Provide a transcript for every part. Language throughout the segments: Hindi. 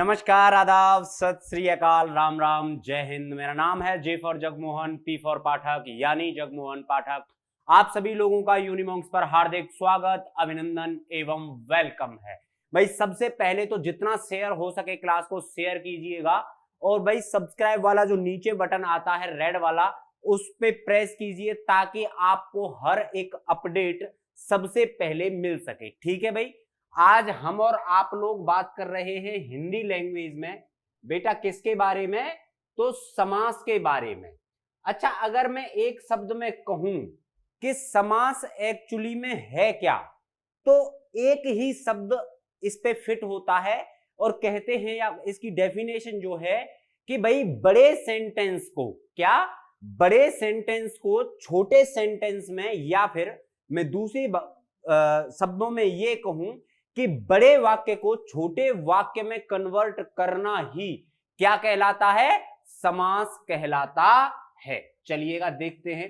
नमस्कार, आदाब, सत श्री अकाल, राम राम, जय हिंद। मेरा नाम है J for Jagmohan, P for Pathak यानी जगमोहन पाठक। आप सभी लोगों का यूनिमॉन्क्स पर हार्दिक स्वागत, अभिनंदन एवं वेलकम है। भाई सबसे पहले तो जितना शेयर हो सके क्लास को शेयर कीजिएगा और भाई सब्सक्राइब वाला जो नीचे बटन आता है रेड वाला उस पे प्रेस कीजिए ताकि आपको हर एक अपडेट सबसे पहले मिल सके। ठीक है भाई, आज हम और आप लोग बात कर रहे हैं हिंदी लैंग्वेज में। बेटा किसके बारे में? तो समास के बारे में। अच्छा, अगर मैं एक शब्द में कहूं कि समास एक्चुअली में है क्या, तो एक ही शब्द इस पे फिट होता है और कहते हैं या इसकी डेफिनेशन जो है कि भाई बड़े सेंटेंस को क्या, बड़े सेंटेंस को छोटे सेंटेंस में, या फिर मैं दूसरे शब्दों में ये कहूं कि बड़े वाक्य को छोटे वाक्य में कन्वर्ट करना ही क्या कहलाता है? समास कहलाता है। चलिएगा देखते हैं।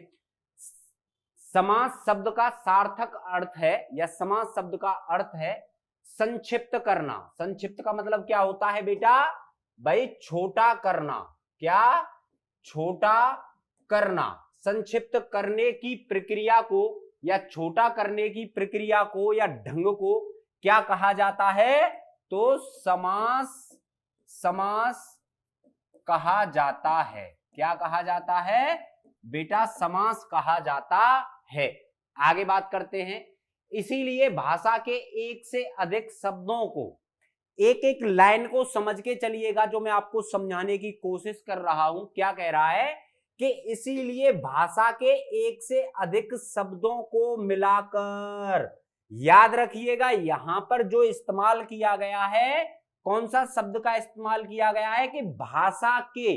समास शब्द का सार्थक अर्थ है या समास शब्द का अर्थ है संक्षिप्त करना। संक्षिप्त का मतलब क्या होता है बेटा? भाई छोटा करना। क्या? छोटा करना। संक्षिप्त करने की प्रक्रिया को या छोटा करने की प्रक्रिया को या ढंग को क्या कहा जाता है? तो समास कहा जाता है। क्या कहा जाता है बेटा? समास कहा जाता है। आगे बात करते हैं। इसीलिए भाषा के एक से अधिक शब्दों को, एक एक लाइन को समझ के चलिएगा जो मैं आपको समझाने की कोशिश कर रहा हूं। क्या कह रहा है कि इसीलिए भाषा के एक से अधिक शब्दों को मिलाकर, याद रखिएगा यहां पर जो इस्तेमाल किया गया है, कौन सा शब्द का इस्तेमाल किया गया है कि भाषा के।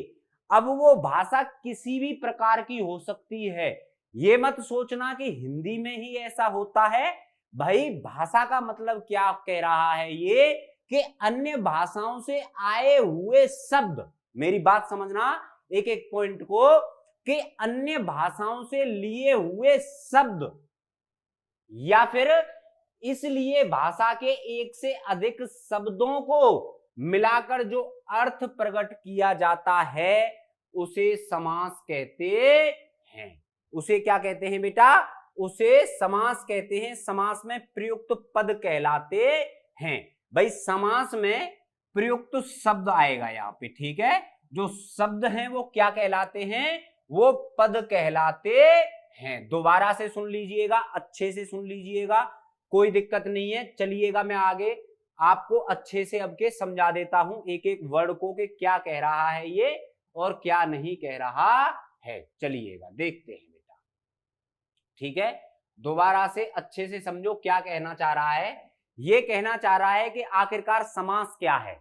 अब वो भाषा किसी भी प्रकार की हो सकती है। ये मत सोचना कि हिंदी में ही ऐसा होता है। भाई भाषा का मतलब क्या कह रहा है ये कि अन्य भाषाओं से आए हुए शब्द, मेरी बात समझना एक एक पॉइंट को, कि अन्य भाषाओं से लिए हुए शब्द या फिर इसलिए भाषा के एक से अधिक शब्दों को मिलाकर जो अर्थ प्रकट किया जाता है उसे समास कहते हैं। उसे क्या कहते हैं बेटा? उसे समास कहते हैं। समास में प्रयुक्त पद कहलाते हैं। भाई समास में प्रयुक्त शब्द आएगा यहाँ पे, ठीक है? जो शब्द हैं वो क्या कहलाते हैं? वो पद कहलाते हैं। दोबारा से सुन लीजिएगा, अच्छे से सुन लीजिएगा, कोई दिक्कत नहीं है। चलिएगा मैं आगे आपको अच्छे से अब के समझा देता हूं एक एक वर्ड को कि क्या कह रहा है ये और क्या नहीं कह रहा है। चलिएगा देखते हैं बेटा, ठीक है? दोबारा से अच्छे से समझो क्या कहना चाह रहा है। ये कहना चाह रहा है कि आखिरकार समास क्या है।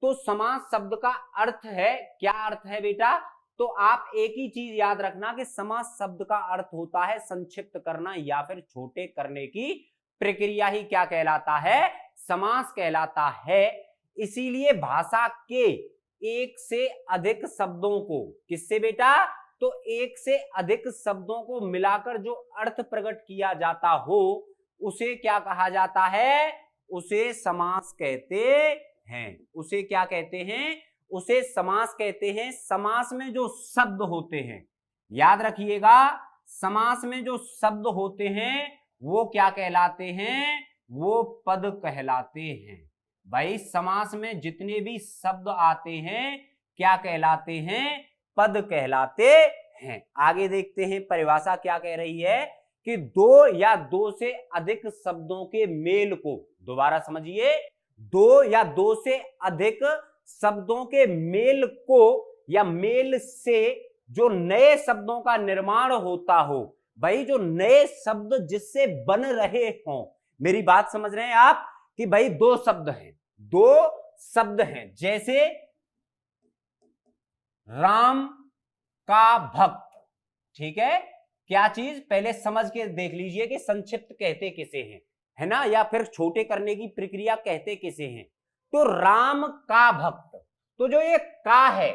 तो समास शब्द का अर्थ है, क्या अर्थ है बेटा? तो आप एक ही चीज याद रखना कि समास शब्द का अर्थ होता है संक्षिप्त करना या फिर छोटे करने की प्रक्रिया ही क्या कहलाता है? समास कहलाता है। इसीलिए भाषा के एक से अधिक शब्दों को, किससे बेटा? तो एक से अधिक शब्दों को मिलाकर जो अर्थ प्रकट किया जाता हो उसे क्या कहा जाता है? उसे समास कहते हैं। उसे क्या कहते हैं? उसे समास कहते हैं। समास में जो शब्द होते हैं, याद रखिएगा, समास में जो शब्द होते हैं वो क्या कहलाते हैं? वो पद कहलाते हैं। भाई समास में जितने भी शब्द आते हैं क्या कहलाते हैं? पद कहलाते हैं। आगे देखते हैं परिभाषा क्या कह रही है कि दो या दो से अधिक शब्दों के मेल को, दोबारा समझिए, दो या दो से अधिक शब्दों के मेल को या मेल से जो नए शब्दों का निर्माण होता हो। भाई जो नए शब्द जिससे बन रहे हों, मेरी बात समझ रहे हैं आप कि भाई दो शब्द हैं, दो शब्द हैं, जैसे राम का भक्त, ठीक है? क्या चीज पहले समझ के देख लीजिए कि संक्षिप्त कहते किसे हैं, है ना? या फिर छोटे करने की प्रक्रिया कहते किसे हैं? तो राम का भक्त। तो जो ये का है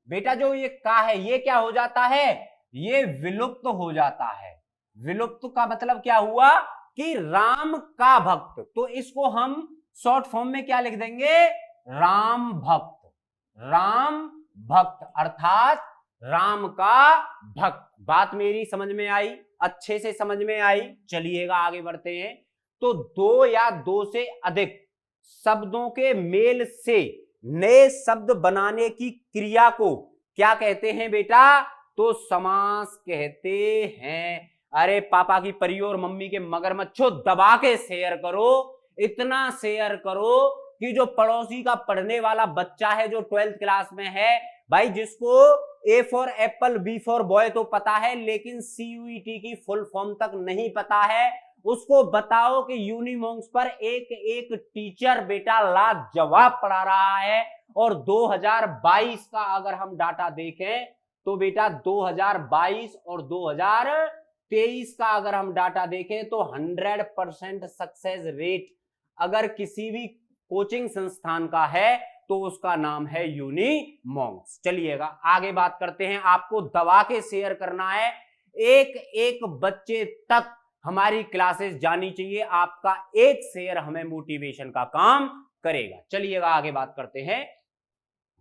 बेटा, जो ये का है ये क्या हो जाता है? ये विलुप्त हो जाता है। विलुप्त का मतलब क्या हुआ कि राम का भक्त। तो इसको हम शॉर्ट फॉर्म में क्या लिख देंगे? राम भक्त, राम भक्त अर्थात राम का भक्त। बात मेरी समझ में आई, अच्छे से समझ में आई। चलिएगा आगे बढ़ते हैं। तो दो या दो से अधिक शब्दों के मेल से नए शब्द बनाने की क्रिया को क्या कहते हैं बेटा? तो समास कहते हैं। अरे पापा की परी और मम्मी के मगरमच्छों दबा के शेयर करो, इतना शेयर करो कि जो पड़ोसी का पढ़ने वाला बच्चा है जो 12th क्लास में है भाई, जिसको A for apple B for boy तो पता है लेकिन CUET की फुल फॉर्म तक नहीं पता है, उसको बताओ कि यूनिमोंक्स पर एक एक टीचर बेटा लाजवाब पढ़ा रहा है। और 2022 का अगर हम डाटा देखें तो बेटा 2022 और 2023 का अगर हम डाटा देखें तो 100% सक्सेस रेट अगर किसी भी कोचिंग संस्थान का है तो उसका नाम है यूनिमोंक्स। चलिएगा आगे बात करते हैं। आपको दबा के शेयर करना है, एक एक बच्चे तक हमारी क्लासेस जानी चाहिए। आपका एक शेयर हमें मोटिवेशन का काम करेगा। चलिएगा आगे बात करते हैं।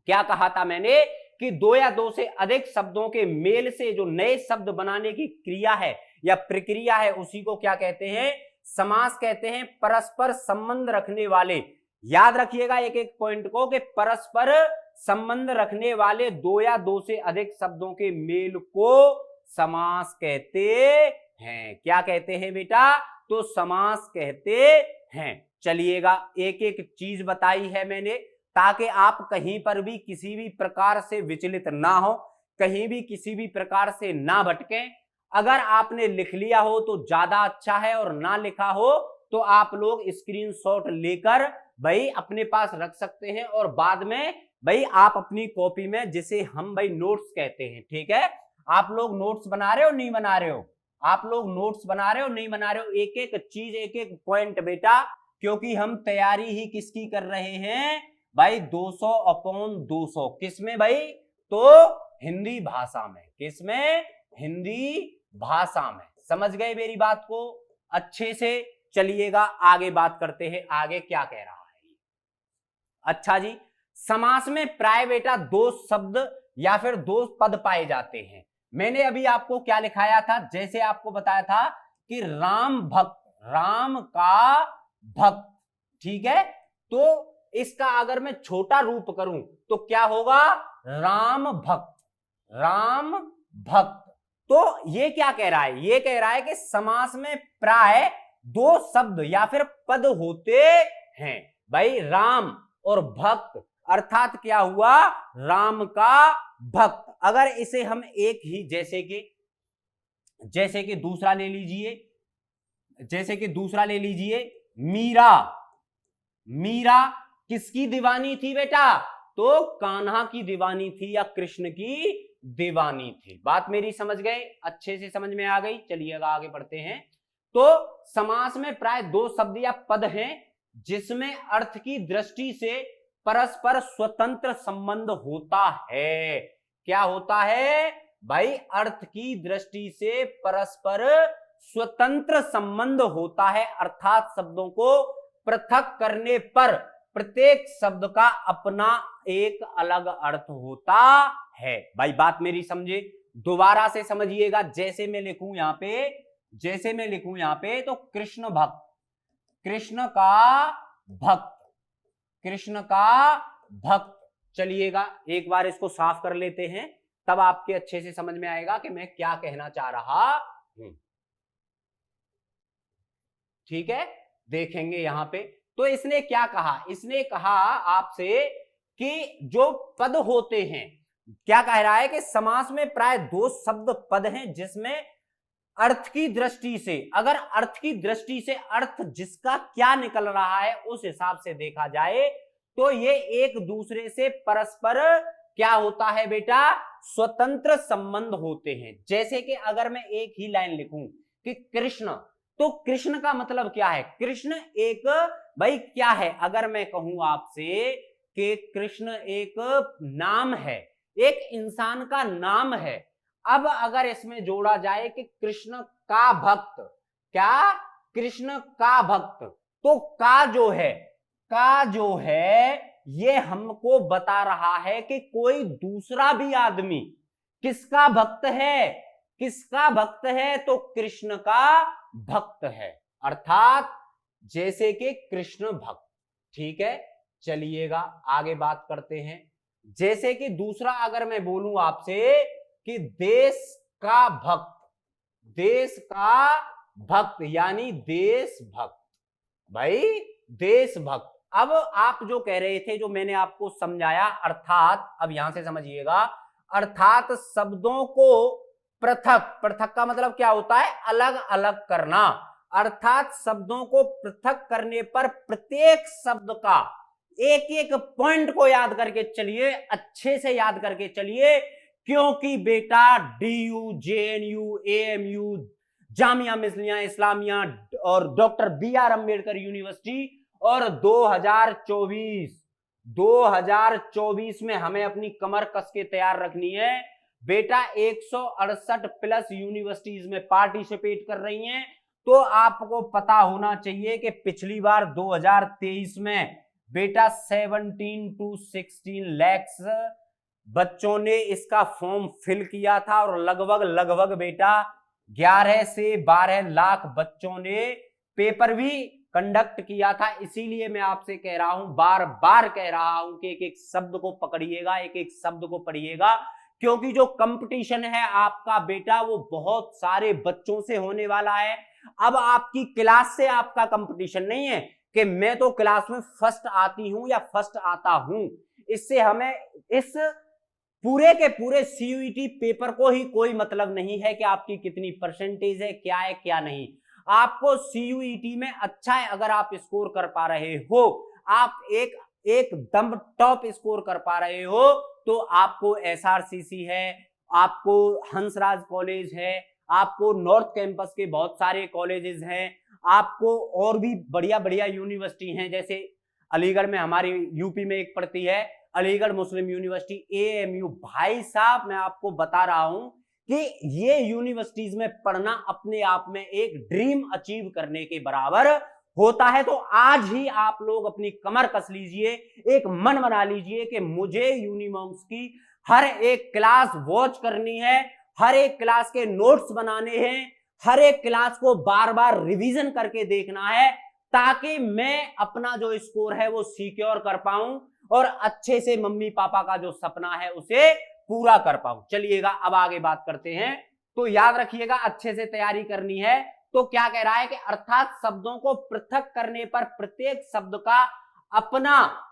क्या कहा था मैंने कि दो या दो से अधिक शब्दों के मेल से जो नए शब्द बनाने की क्रिया है या प्रक्रिया है उसी को क्या कहते हैं? समास कहते हैं। परस्पर संबंध रखने वाले, याद रखिएगा एक एक पॉइंट को, कि परस्पर संबंध रखने वाले दो या दो से अधिक शब्दों के मेल को समास कहते हैं। क्या कहते हैं बेटा? तो समास कहते हैं। चलिएगा एक एक चीज बताई है मैंने ताकि आप कहीं पर भी किसी भी प्रकार से विचलित ना हो, कहीं भी किसी भी प्रकार से ना भटकें। अगर आपने लिख लिया हो तो ज्यादा अच्छा है और ना लिखा हो तो आप लोग स्क्रीनशॉट लेकर भाई अपने पास रख सकते हैं और बाद में भाई आप अपनी कॉपी में, जिसे हम भाई नोट्स कहते हैं, ठीक है? आप लोग नोट्स बना रहे हो नहीं बना रहे हो? आप लोग नोट्स बना रहे हो नहीं बना रहे हो? एक एक चीज एक एक पॉइंट बेटा, क्योंकि हम तैयारी ही किसकी कर रहे हैं भाई? 200/200 किसमें भाई? तो हिंदी भाषा में। किसमें? हिंदी भाषा में। समझ गए मेरी बात को अच्छे से? चलिएगा आगे बात करते हैं। आगे क्या कह रहा है? अच्छा जी, समास में प्राय बेटा दो शब्द या फिर दो पद पाए जाते हैं। मैंने अभी आपको क्या लिखाया था? जैसे आपको बताया था कि राम भक्त, राम का भक्त, ठीक है? तो इसका अगर मैं छोटा रूप करूं तो क्या होगा? राम भक्त, राम भक्त। तो ये क्या कह रहा है? ये कह रहा है कि समास में प्राय दो शब्द या फिर पद होते हैं भाई, राम और भक्त, अर्थात क्या हुआ? राम का भक्त। अगर इसे हम एक ही, जैसे कि दूसरा ले लीजिए, जैसे कि दूसरा ले लीजिए, मीरा। मीरा किसकी दीवानी थी बेटा? तो कान्हा की दीवानी थी या कृष्ण की दीवानी थी। बात मेरी समझ गए? अच्छे से समझ में आ गई? चलिएगा आगे बढ़ते हैं। तो समास में प्राय दो शब्द या पद हैं जिसमें अर्थ की दृष्टि से परस्पर स्वतंत्र संबंध होता है। क्या होता है भाई? अर्थ की दृष्टि से परस्पर स्वतंत्र संबंध होता है, अर्थात शब्दों को पृथक करने पर प्रत्येक शब्द का अपना एक अलग अर्थ होता है। भाई बात मेरी समझे? दोबारा से समझिएगा। जैसे मैं लिखूं यहां पे, तो कृष्ण भक्त, कृष्ण का भक्त, कृष्ण का भक्त। चलिएगा एक बार इसको साफ कर लेते हैं, तब आपके अच्छे से समझ में आएगा कि मैं क्या कहना चाह रहा हूं। ठीक है, देखेंगे यहां पे। तो इसने क्या कहा? इसने कहा आपसे कि जो पद होते हैं, क्या कह रहा है कि समास में प्राय दो शब्द पद हैं जिसमें अर्थ की दृष्टि से, अगर अर्थ की दृष्टि से अर्थ जिसका क्या निकल रहा है उस हिसाब से देखा जाए तो ये एक दूसरे से परस्पर क्या होता है बेटा? स्वतंत्र संबंध होते हैं। जैसे कि अगर मैं एक ही लाइन लिखूं कि कृष्ण, तो कृष्ण का मतलब क्या है? कृष्ण एक भाई क्या है? अगर मैं कहूं आपसे कि कृष्ण एक नाम है, एक इंसान का नाम है। अब अगर इसमें जोड़ा जाए कि कृष्ण का भक्त, क्या? कृष्ण का भक्त, तो का जो है ये हमको बता रहा है कि कोई दूसरा भी आदमी किसका भक्त है, किसका भक्त है, तो कृष्ण का भक्त है, अर्थात जैसे कि कृष्ण भक्त। ठीक है, चलिएगा आगे बात करते हैं। जैसे कि दूसरा अगर मैं बोलूं आपसे कि देश का भक्त, देश का भक्त यानी देशभक्त, भाई देशभक्त। अब आप जो कह रहे थे, जो मैंने आपको समझाया, अर्थात अब यहां से समझिएगा, अर्थात शब्दों को पृथक, पृथक का मतलब क्या होता है, अलग अलग करना, अर्थात शब्दों को पृथक करने पर प्रत्येक शब्द का एक एक पॉइंट को याद करके चलिए, अच्छे से याद करके चलिए, क्योंकि बेटा DU, JNU, AMU, Jamia मिस्लिया Islamia और डॉक्टर BR अम्बेडकर यूनिवर्सिटी और 2024 में हमें अपनी कमर कस के तैयार रखनी है बेटा। 168 प्लस यूनिवर्सिटीज में पार्टिसिपेट कर रही हैं, तो आपको पता होना चाहिए कि पिछली बार 2023 में बेटा 17 to 16 lakhs बच्चों ने इसका फॉर्म फिल किया था और लगभग बेटा 11 से 12 लाख बच्चों ने पेपर भी कंडक्ट किया था। इसीलिए मैं आपसे कह रहा हूं, बार बार कह रहा हूं कि एक एक शब्द को पकड़िएगा, एक एक शब्द को पढ़िएगा, क्योंकि जो कंपटीशन है आपका बेटा वो बहुत सारे बच्चों से होने वाला है। अब आपकी क्लास से आपका कंपटीशन नहीं है कि मैं तो क्लास में फर्स्ट आती हूं या फर्स्ट आता हूं, इससे हमें इस पूरे के पूरे CUET पेपर को ही कोई मतलब नहीं है कि आपकी कितनी परसेंटेज है, क्या है क्या नहीं। आपको CUET में अच्छा है अगर आप स्कोर कर पा रहे हो, आप एकदम टॉप स्कोर कर पा रहे हो, तो आपको SRCC है, आपको हंसराज कॉलेज है, आपको नॉर्थ कैंपस के बहुत सारे कॉलेजेस हैं, आपको और भी बढ़िया बढ़िया यूनिवर्सिटी हैं, जैसे अलीगढ़ में हमारी यूपी में एक पड़ती है अलीगढ़ मुस्लिम यूनिवर्सिटी AMU। भाई साहब मैं आपको बता रहा हूं कि ये यूनिवर्सिटीज में पढ़ना अपने आप में एक ड्रीम अचीव करने के बराबर होता है। तो आज ही आप लोग अपनी कमर कस लीजिए, एक मन बना लीजिए कि मुझे यूनिमॉन्क्स की हर एक क्लास वॉच करनी है, हर एक क्लास के नोट्स बनाने हैं, हर एक क्लास को बार बार रिवीजन करके देखना है, ताकि मैं अपना जो स्कोर है वो सिक्योर कर पाऊं और अच्छे से मम्मी पापा का जो सपना है उसे पूरा कर पाऊं। चलिएगा अब आगे बात करते हैं। तो याद रखिएगा, अच्छे से तैयारी करनी है। तो क्या कह रहा है कि अर्थात शब्दों को पृथक करने पर प्रत्येक शब्द का अपना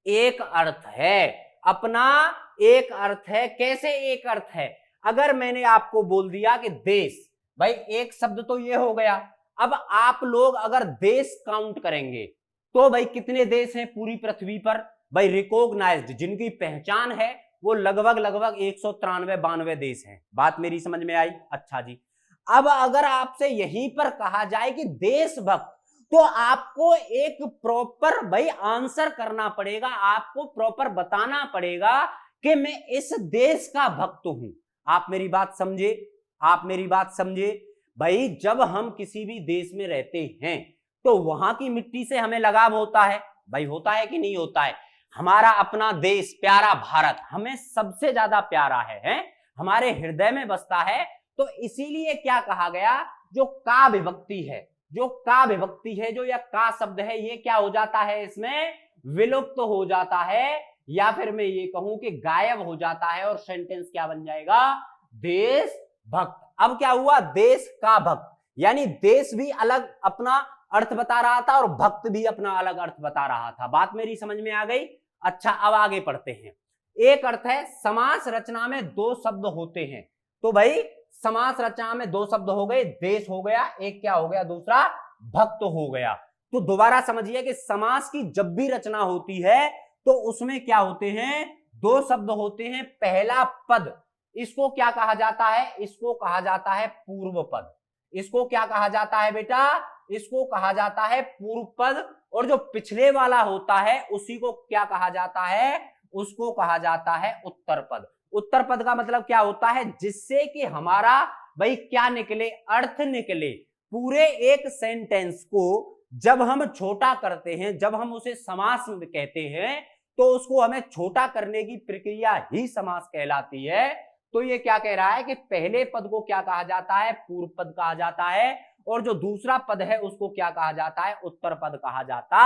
एक अर्थ है, अपना एक अर्थ है। कैसे एक अर्थ है? अगर मैंने आपको बोल दिया कि देश, भाई एक शब्द तो ये हो गया। अब आप लोग अगर देश काउंट करेंगे तो भाई कितने देश हैं पूरी पृथ्वी पर? भाई रिकॉग्नाइज्ड, जिनकी पहचान है, वो लगभग 193-92 देश हैं। बात मेरी समझ में आई? अच्छा जी, अब अगर आपसे यहीं पर कहा जाए कि देशभक्त, तो आपको एक प्रॉपर भाई आंसर करना पड़ेगा, आपको प्रॉपर बताना पड़ेगा कि मैं इस देश का भक्त हूं। आप मेरी बात समझे? आप मेरी बात समझे? भाई जब हम किसी भी देश में रहते हैं तो वहां की मिट्टी से हमें लगाव होता है, भाई होता है कि नहीं होता है? हमारा अपना देश प्यारा भारत हमें सबसे ज्यादा प्यारा है? हमारे हृदय में बसता है। तो इसीलिए क्या कहा गया, जो का विभक्ति है, जो का विभक्ति है, जो यह का शब्द है, ये क्या हो जाता है, इसमें विलुप्त तो हो जाता है, या फिर मैं ये कहूं कि गायब हो जाता है, और सेंटेंस क्या बन जाएगा, देशभक्त। अब क्या हुआ, देश का भक्त, यानी देश भी अलग अपना अर्थ बता रहा था और भक्त भी अपना अलग अर्थ बता रहा था। बात मेरी समझ में आ गई? अच्छा अब आगे पढ़ते हैं। एक अर्थ है समास रचना में दो शब्द होते हैं। तो भाई समास रचना में दो शब्द हो गए, देश हो गया, एक क्या हो गया, दूसरा भक्त हो गया। तो दोबारा समझिए कि समास की जब भी रचना होती है तो उसमें क्या होते हैं, दो शब्द होते हैं। पहला पद, इसको क्या कहा जाता है, इसको कहा जाता है पूर्व पद। इसको क्या कहा जाता है बेटा, इसको कहा जाता है पूर्व पद। और जो पिछले वाला होता है उसी को क्या कहा जाता है, उसको कहा जाता है उत्तर पद। उत्तर पद का मतलब क्या होता है, जिससे कि हमारा भाई क्या निकले, अर्थ निकले, पूरे एक सेंटेंस को जब हम छोटा करते हैं, जब हम उसे समास कहते हैं, तो उसको हमें छोटा करने की प्रक्रिया ही समास कहलाती है। तो ये क्या कह रहा है कि पहले पद को क्या कहा जाता है, पूर्व पद कहा जाता है, और जो दूसरा पद है उसको क्या कहा जाता है, उत्तर पद कहा जाता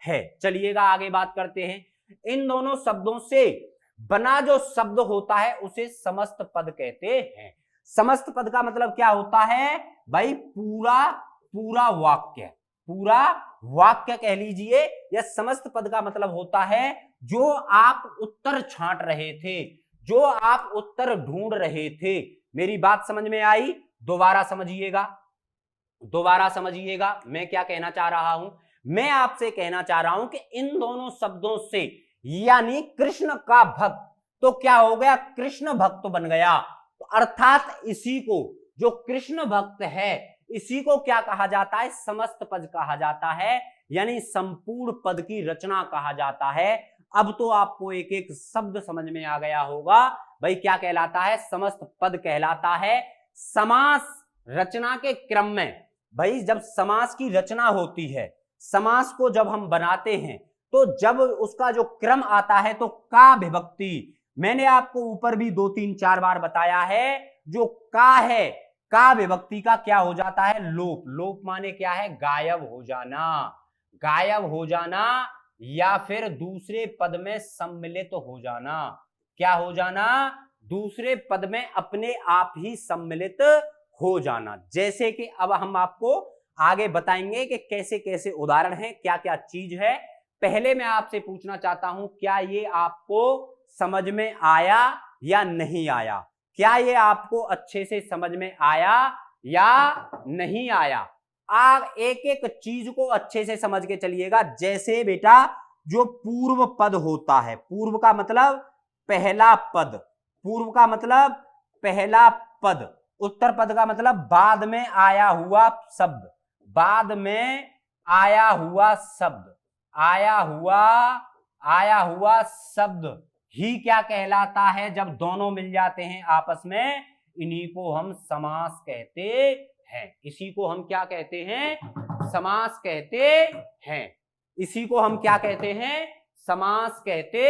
है। चलिएगा आगे बात करते हैं। इन दोनों शब्दों से बना जो शब्द होता है उसे समस्त पद कहते हैं। समस्त पद का मतलब क्या होता है भाई, पूरा वाक्य, पूरा वाक्य कह लीजिए, या समस्त पद का मतलब होता है जो आप उत्तर छांट रहे थे, जो आप उत्तर ढूंढ रहे थे। मेरी बात समझ में आई? दोबारा समझिएगा, दोबारा समझिएगा मैं क्या कहना चाह रहा हूं। मैं आपसे कहना चाह रहा हूं कि इन दोनों शब्दों से, यानी कृष्ण का भक्त तो क्या हो गया, कृष्ण भक्त बन गया। तो अर्थात इसी को, जो कृष्ण भक्त है, इसी को क्या कहा जाता है, समस्त पद कहा जाता है, यानी संपूर्ण पद की रचना कहा जाता है। अब तो आपको एक एक शब्द समझ में आ गया होगा भाई क्या कहलाता है, समस्त पद कहलाता है। समास रचना के क्रम में भाई जब समास की रचना होती है, समास को जब हम बनाते हैं, तो जब उसका जो क्रम आता है तो का विभक्ति, मैंने आपको ऊपर भी 2-3-4 बार बताया है, जो का है, का विभक्ति का क्या हो जाता है, लोप। लोप माने क्या है, गायब हो जाना, गायब हो जाना, या फिर दूसरे पद में सम्मिलित हो जाना। क्या हो जाना, दूसरे पद में अपने आप ही सम्मिलित हो जाना। जैसे कि अब हम आपको आगे बताएंगे कि कैसे कैसे उदाहरण हैं, क्या क्या चीज है। पहले मैं आपसे पूछना चाहता हूं, क्या ये आपको समझ में आया या नहीं आया? क्या ये आपको अच्छे से समझ में आया या नहीं आया? आप एक एक चीज को अच्छे से समझ के चलिएगा। जैसे बेटा जो पूर्व पद होता है, पूर्व का मतलब पहला पद, पूर्व का मतलब पहला पद, उत्तर पद का मतलब बाद में आया हुआ शब्द, बाद में आया हुआ शब्द, आया हुआ शब्द ही क्या कहलाता है, जब दोनों मिल जाते हैं आपस में, इन्हीं को हम समास कहते हैं। इसी को हम क्या कहते हैं, समास कहते हैं। इसी को हम क्या कहते हैं, समास कहते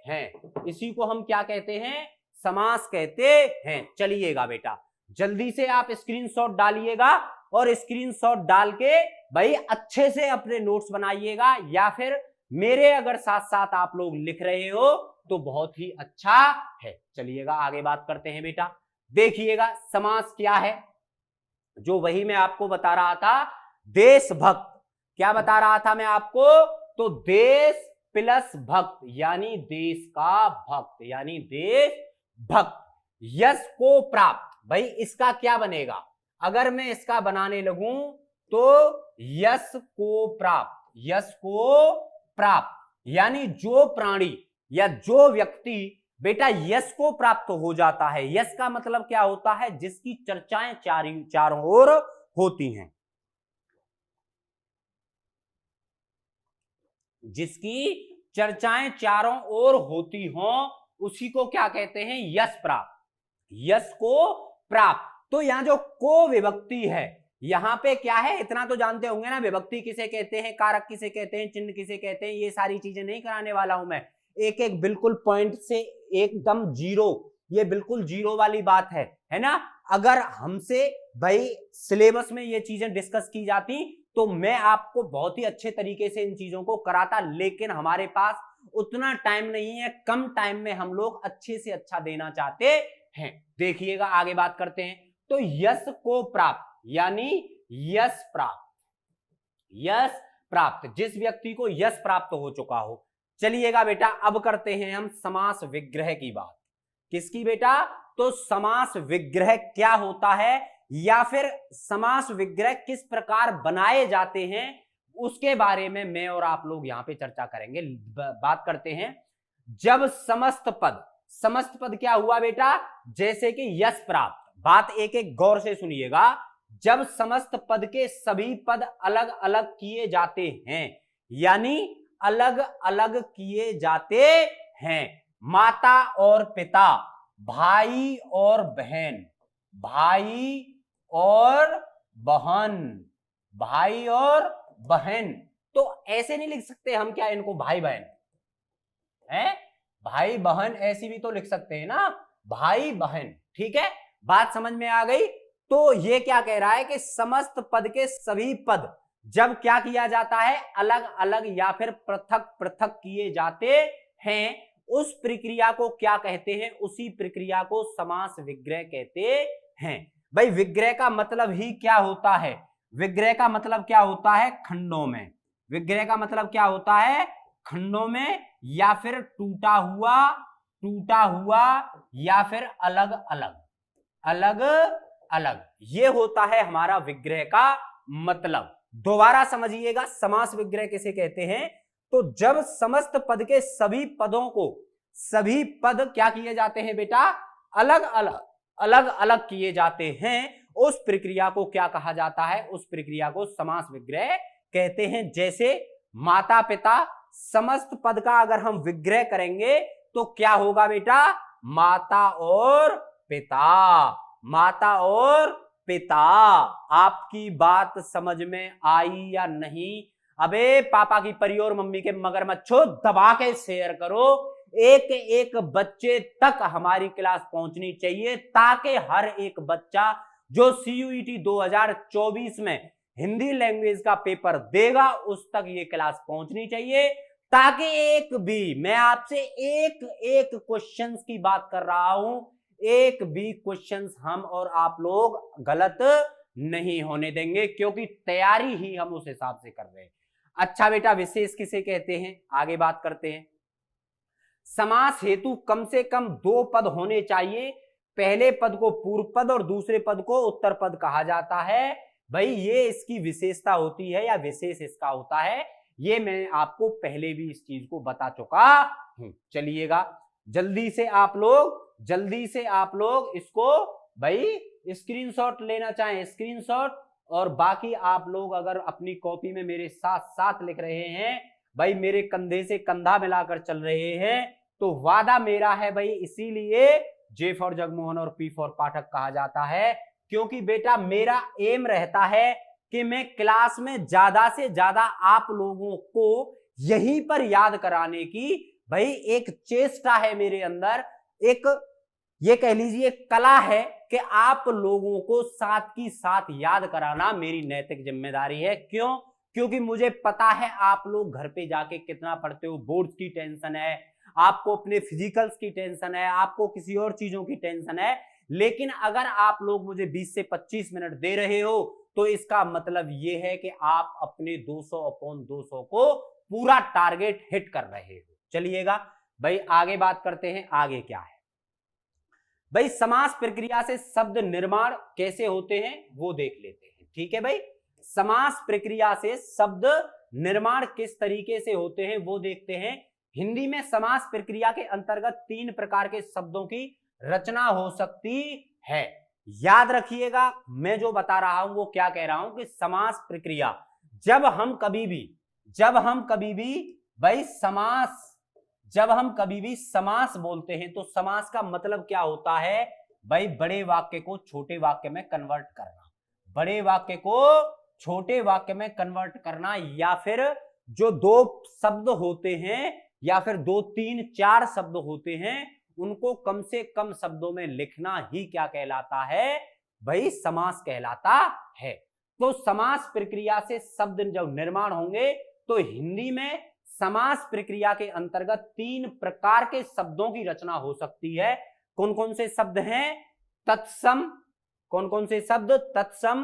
हैं। इसी को हम क्या कहते हैं, समास कहते हैं। चलिएगा बेटा जल्दी से आप स्क्रीनशॉट डालिएगा, और स्क्रीनशॉट डाल के भाई अच्छे से अपने नोट्स बनाइएगा, या फिर मेरे अगर साथ साथ आप लोग लिख रहे हो तो बहुत ही अच्छा है। चलिएगा आगे बात करते हैं बेटा। देखिएगा समास क्या है, जो वही मैं आपको बता रहा था, देशभक्त। क्या बता रहा था मैं आपको, तो देश प्लस भक्त, यानी देश का भक्त, यानी देश भक्त। यश को प्राप्त, भाई इसका क्या बनेगा, अगर मैं इसका बनाने लगूं तो यश को प्राप्त, यश को प्राप्त, यानी जो प्राणी या जो व्यक्ति बेटा यश को प्राप्त हो जाता है। यश का मतलब क्या होता है, जिसकी चर्चाएं चारों ओर होती हैं, जिसकी चर्चाएं चारों ओर होती हों, उसी को क्या कहते हैं, यश प्राप्त, यश को प्राप्त। तो यहां जो को विभक्ति है, यहां पे क्या है, इतना तो जानते होंगे ना, विभक्ति किसे कहते हैं, कारक किसे कहते हैं, चिन्ह किसे कहते हैं, ये सारी चीजें नहीं कराने वाला हूं मैं। एक एक बिल्कुल पॉइंट से एकदम जीरो, ये बिल्कुल जीरो वाली बात है ना। अगर हमसे भाई सिलेबस में ये चीजें डिस्कस की जाती तो मैं आपको बहुत ही अच्छे तरीके से इन चीजों को कराता, लेकिन हमारे पास उतना टाइम नहीं है, कम टाइम में हम लोग अच्छे से अच्छा देना चाहते हैं। देखिएगा आगे बात करते हैं। तो यश को प्राप्त, यानी यश प्राप्त, यश प्राप्त, जिस व्यक्ति को यश प्राप्त हो चुका हो। चलिएगा बेटा अब करते हैं हम समास विग्रह की बात। किसकी बेटा, तो समास विग्रह क्या होता है, या फिर समास विग्रह किस प्रकार बनाए जाते हैं, उसके बारे में मैं और आप लोग यहां पे चर्चा करेंगे। बात करते हैं, जब समस्त पद, समस्त पद क्या हुआ बेटा, जैसे कि यश प्राप्त, बात एक एक गौर से सुनिएगा। जब समस्त पद के सभी पद अलग अलग किए जाते हैं, यानी अलग अलग किए जाते हैं, माता और पिता, भाई और बहन, भाई और बहन, भाई और बहन। तो ऐसे नहीं लिख सकते हम क्या इनको भाई बहन है, भाई बहन ऐसी भी तो लिख सकते हैं ना, भाई बहन। ठीक है, बात समझ में आ गई। तो ये क्या कह रहा है कि समस्त पद के सभी पद जब क्या किया जाता है, अलग अलग या फिर पृथक पृथक किए जाते हैं, उस प्रक्रिया को क्या कहते हैं, उसी प्रक्रिया को समास विग्रह कहते हैं। भाई विग्रह का मतलब ही क्या होता है, विग्रह का मतलब क्या होता है, खंडों में। विग्रह का मतलब क्या होता है, खंडों में, या फिर टूटा हुआ या फिर अलग अलग, अलग अलग, ये होता है हमारा विग्रह का मतलब। दोबारा समझिएगा, समास विग्रह किसे कहते हैं, तो जब समस्त पद के सभी पदों को, सभी पद क्या किए जाते हैं बेटा, अलग अलग किए जाते हैं, उस प्रक्रिया को क्या कहा जाता है, उस प्रक्रिया को समास विग्रह कहते हैं। जैसे माता पिता, समस्त पद का अगर हम विग्रह करेंगे तो क्या होगा बेटा, माता और पिता, माता और पिता। आपकी बात समझ में आई या नहीं? अबे पापा की परी और मम्मी के मगरमच्छो दबा के शेयर करो, एक एक बच्चे तक हमारी क्लास पहुंचनी चाहिए, ताकि हर एक बच्चा जो CUET 2024 में हिंदी लैंग्वेज का पेपर देगा उस तक ये क्लास पहुंचनी चाहिए, ताकि एक भी, मैं आपसे एक एक क्वेश्चंस की बात कर रहा हूं, एक भी क्वेश्चंस हम और आप लोग गलत नहीं होने देंगे, क्योंकि तैयारी ही हम उस हिसाब से कर रहे हैं। अच्छा बेटा, विशेष किसे कहते हैं, आगे बात करते हैं। समास हेतु कम से कम 2 पद होने चाहिए, पहले पद को पूर्व पद और दूसरे पद को उत्तर पद कहा जाता है। भाई ये इसकी विशेषता होती है या विशेष इसका होता है, ये मैं आपको पहले भी इस चीज को बता चुका हूं। चलिएगा, जल्दी से आप लोग इसको भाई स्क्रीनशॉट लेना चाहें स्क्रीनशॉट, और बाकी आप लोग अगर अपनी कॉपी में मेरे साथ साथ लिख रहे हैं, भाई मेरे कंधे से कंधा मिलाकर चल रहे हैं, तो वादा मेरा है भाई, इसीलिए J फॉर जगमोहन और P फॉर पाठक कहा जाता है, क्योंकि बेटा मेरा एम रहता है कि मैं क्लास में ज्यादा से ज्यादा आप लोगों को यहीं पर याद कराने की भाई एक चेष्टा है मेरे अंदर, एक ये कह लीजिए कला है कि आप लोगों को साथ की साथ याद कराना मेरी नैतिक जिम्मेदारी है। क्यों? क्योंकि मुझे पता है आप लोग घर पे जाके कितना पढ़ते हो, बोर्ड्स की टेंशन है, आपको अपने फिजिकल्स की टेंशन है, आपको किसी और चीजों की टेंशन है, लेकिन अगर आप लोग मुझे 20 से 25 मिनट दे रहे हो तो इसका मतलब यह है कि आप अपने 200/200 को पूरा टारगेट हिट कर रहे हो। चलिएगा भाई, आगे बात करते हैं, आगे क्या है भाई, समास प्रक्रिया से शब्द निर्माण कैसे होते हैं वो देख लेते हैं। ठीक है भाई, समास प्रक्रिया से शब्द निर्माण किस तरीके से होते हैं वो देखते हैं। हिंदी में समास प्रक्रिया के अंतर्गत 3 प्रकार के शब्दों की रचना हो सकती है। याद रखिएगा, मैं जो बता रहा हूं वो क्या कह रहा हूं कि समास प्रक्रिया, जब हम कभी भी समास बोलते हैं तो समास का मतलब क्या होता है भाई, बड़े वाक्य को छोटे वाक्य में कन्वर्ट करना, बड़े वाक्य को छोटे वाक्य में कन्वर्ट करना, या फिर जो 2 शब्द होते हैं या फिर 2, 3, 4 शब्द होते हैं उनको कम से कम शब्दों में लिखना ही क्या कहलाता है भाई, समास कहलाता है। तो समास प्रक्रिया से शब्द जब निर्माण होंगे तो हिंदी में समास प्रक्रिया के अंतर्गत 3 प्रकार के शब्दों की रचना हो सकती है। कौन कौन से शब्द हैं? तत्सम, कौन कौन से शब्द? तत्सम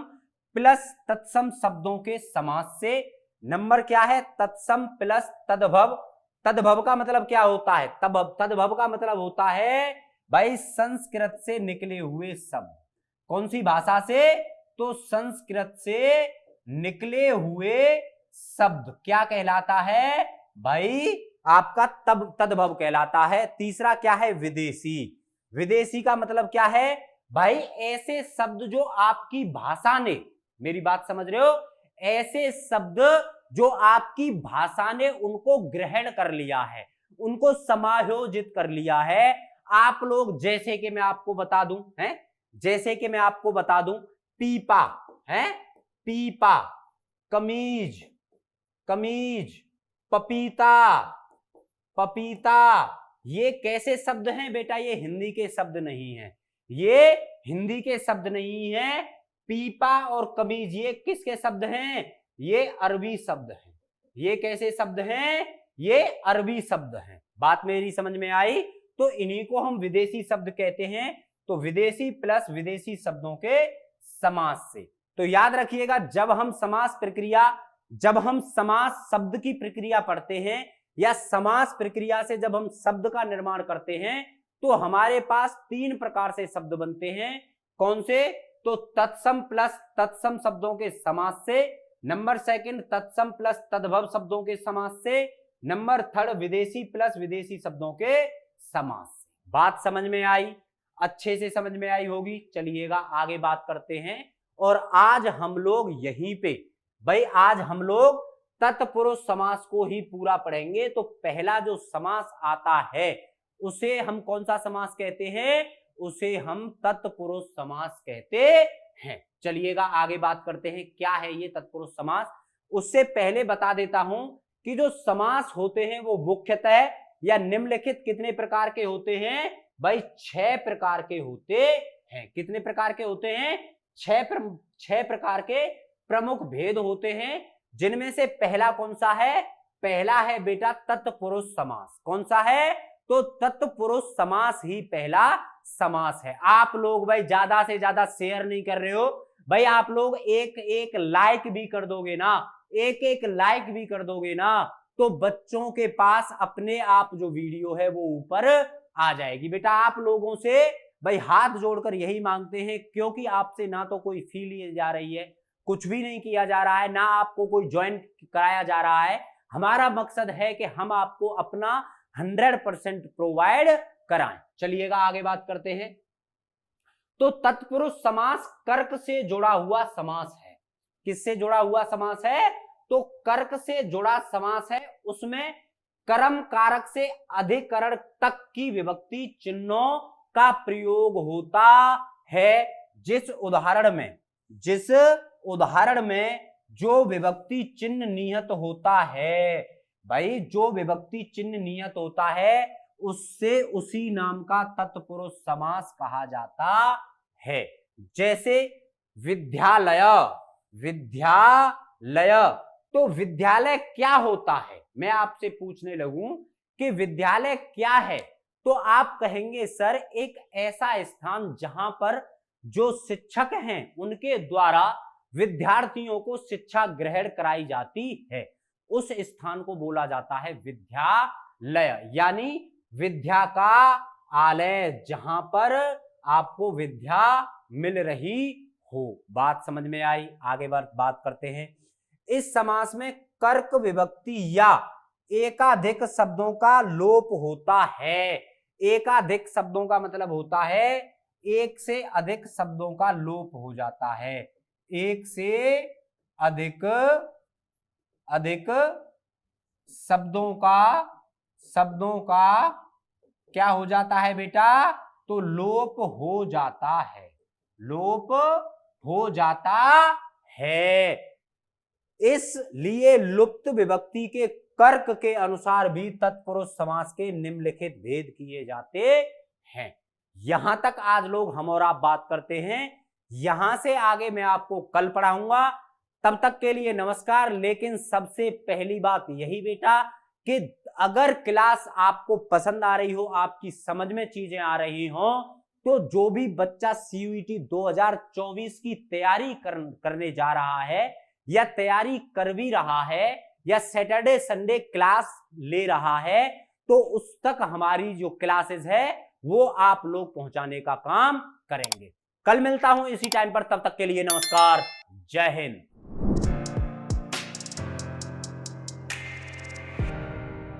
प्लस तत्सम शब्दों के समास से। नंबर क्या है? तत्सम प्लस तद्भव। तद्भव का मतलब क्या होता है? तद्भव का मतलब होता है भाई संस्कृत से निकले हुए शब्द। कौन सी भाषा से? तो संस्कृत से निकले हुए शब्द क्या कहलाता है भाई? आपका तद्भव कहलाता है। तीसरा क्या है? विदेशी। विदेशी का मतलब क्या है भाई? ऐसे शब्द जो आपकी भाषा ने, मेरी बात समझ रहे हो, ऐसे शब्द जो आपकी भाषा ने उनको ग्रहण कर लिया है, उनको समायोजित कर लिया है। आप लोग, जैसे कि मैं आपको बता दूं, हैं, जैसे कि मैं आपको बता दूं, पीपा है, पीपा, कमीज, कमीज, पपीता, पपीता, ये कैसे शब्द हैं बेटा? ये हिंदी के शब्द नहीं है, ये हिंदी के शब्द नहीं है। पीपा और कमीज ये किसके शब्द हैं? ये अरबी शब्द हैं। ये कैसे शब्द हैं? ये अरबी शब्द हैं। बात मेरी समझ में आई? तो इन्हीं को हम विदेशी शब्द कहते हैं। तो विदेशी प्लस विदेशी शब्दों के समास से। तो याद रखिएगा, जब हम समास शब्द की प्रक्रिया पढ़ते हैं या समास प्रक्रिया से जब हम शब्द का निर्माण करते हैं तो हमारे पास 3 प्रकार से शब्द बनते हैं। कौन से? तो तत्सम प्लस तत्सम शब्दों के समास से, नंबर 2 तत्सम प्लस तद्भव शब्दों के समास से, नंबर 3 विदेशी प्लस विदेशी शब्दों के समास से। बात समझ में आई? अच्छे से समझ में आई होगी। चलिएगा आगे बात करते हैं। और आज हम लोग यहीं पे आज हम लोग तत्पुरुष समास को ही पूरा पढ़ेंगे। तो पहला जो समास आता है उसे हम कौन सा समास कहते हैं? उसे हम तत्पुरुष समास कहते हैं। चलिएगा आगे बात करते हैं, क्या है ये तत्पुरुष समास। उससे पहले बता देता हूं कि जो समास होते हैं वो मुख्यतः या निम्नलिखित कितने प्रकार के होते हैं? भाई 6 प्रकार के होते हैं। कितने प्रकार के होते हैं? 6 प्रकार के प्रमुख भेद होते हैं, जिनमें से पहला कौन सा है? पहला है बेटा तत्पुरुष समास। कौन सा है? तो तत्पुरुष समास ही पहला समास है। आप लोग भाई ज्यादा से ज्यादा शेयर नहीं कर रहे हो भाई, आप लोग एक लाइक भी कर दोगे ना, एक लाइक भी कर दोगे ना, तो बच्चों के पास अपने आप जो वीडियो है वो ऊपर आ जाएगी। बेटा आप लोगों से भाई हाथ जोड़कर यही मांगते हैं, क्योंकि आपसे ना तो कोई फी ली जा रही है, कुछ भी नहीं किया जा रहा है, ना आपको कोई ज्वाइन कराया जा रहा है। हमारा मकसद है कि हम आपको अपना 100% प्रोवाइड कराएं। चलिएगा आगे बात करते हैं। तो तत्पुरुष समास कर्क से जुड़ा हुआ समास है। किससे जुड़ा हुआ समास है? तो कर्क से जुड़ा समास है। उसमें कर्म कारक से अधिकरण तक की विभक्ति चिन्हों का प्रयोग होता है। जिस उदाहरण में जो विभक्ति चिन्ह नियत होता है, भाई जो विभक्ति चिन्ह नियत होता है उससे उसी नाम का तत्पुरुष समास कहा जाता है। जैसे विद्यालय, तो विद्यालय क्या होता है? मैं आपसे पूछने लगूं कि विद्यालय क्या है, तो आप कहेंगे सर एक ऐसा स्थान जहां पर जो शिक्षक हैं उनके द्वारा विद्यार्थियों को शिक्षा ग्रहण कराई जाती है, उस स्थान को बोला जाता है विद्यालय। यानी विद्या का आलय, जहां पर आपको विद्या मिल रही हो। बात समझ में आई? आगे बात करते हैं। इस समास में कर्क विभक्ति या एकाधिक शब्दों का लोप होता है। एकाधिक शब्दों का मतलब होता है एक से अधिक शब्दों का लोप हो जाता है। एक से अधिक शब्दों का क्या हो जाता है बेटा? तो लोप हो जाता है, लोप हो जाता है। इसलिए लुप्त विभक्ति के कर्क के अनुसार भी तत्पुरुष समास के निम्नलिखित भेद किए जाते हैं। यहां तक आज लोग हम और आप बात करते हैं। यहां से आगे मैं आपको कल पढ़ाऊंगा। तब तक के लिए नमस्कार। लेकिन सबसे पहली बात यही बेटा कि अगर क्लास आपको पसंद आ रही हो, आपकी समझ में चीजें आ रही हो, तो जो भी बच्चा CUET 2024 की तैयारी करने जा रहा है या तैयारी कर भी रहा है या सैटरडे संडे क्लास ले रहा है, तो उस तक हमारी जो क्लासेस है वो आप लोग पहुंचाने का काम करेंगे। कल मिलता हूं इसी टाइम पर, तब तक के लिए नमस्कार, जय हिंद।